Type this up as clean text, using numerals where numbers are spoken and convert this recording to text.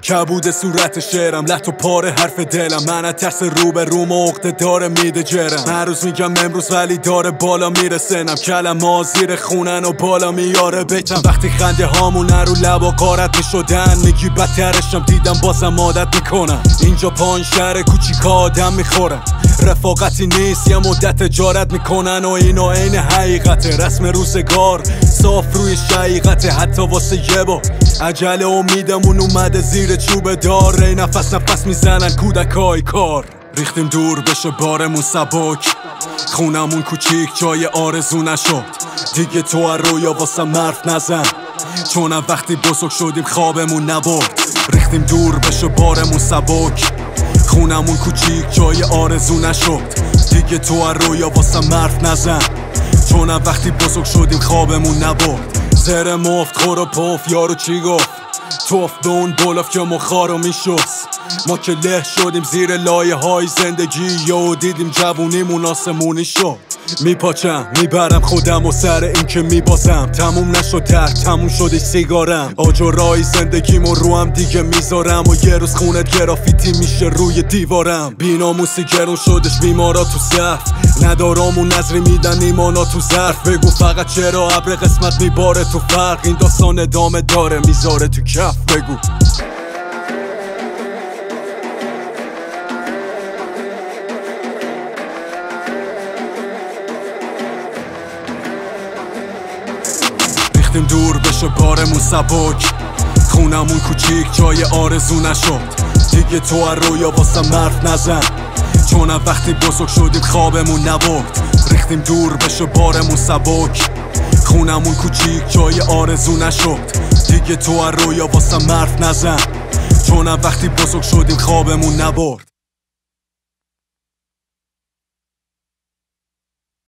کبود صورت شعرم، لحت و پاره حرف دلم. من از ترس رو به روم و عقده داره میده جرم. من روز میگم امروز ولی داره بالا میره سنم. کلمه زیر خونن و بالا میاره بیتم. وقتی خنده هامون رو لبا قارت میشدن، میگی بدترشم دیدم بازم عادت میکنم. اینجا پایین شهر کوچیک آدم میخورن، رفاقتی نیست یه مدت تجارت میکنن و اینو عین حقیقت. رسم روزگار صاف روی شقیقت، حتی واسه یه بار عجل امیدمون اومده زیر چوب دار. ری نفس نفس میزنن کودکای کار. ریختیم دور بشه بارمون سبک، خونمون کوچیک جای آرزو نشد. دیگه تو رویا واسه مرف نزن، چون وقتی بزرگ شدیم خوابمون نبرد. ریختیم دور بشه بارمون سبک، خونمون کوچیک جای آرزو نشد. دیگه تو رویا واسه مرف نزن، چون وقتی بزرگ شدیم خوابمون نبرد. زر مفت خور و پف یارو چی گفت، توف به اون بلاف که مخارو میشست. ما که له شدیم زیر لایه های زندگی، یو دیدیم جوونیمون آسمونی شد. میپاچم میبرم خودم و سر این که میبازم. تموم نشد درد، تموم شدی سیگارم. آجرای زندگیمو رو هم دیگه میذارم و یه روز خونت گرافیتی میشه روی دیوارم. بیناموسی گرون شدش بیمارا تو صف، ندارامون نظری میدن ایمانا تو ظرف. بگو فقط چرا ابر قسمت میباره تو فرق، این داستان ادامه داره میذاره تو کف. بگو ریختیم دور بشه بارمون سبک، خونمون کوچیک جای آرزو نشد. دیگه تو رویا واسه مرف نزن، چون وقتی بزرگ شدیم خوابمون نبرد. ریختیم دور بشه بارمون سبک، خونمون کوچیک جای آرزو نشد. دیگه تو رویا واسه مرف نزن، چون وقتی بزرگ شدیم خوابمون نبرد.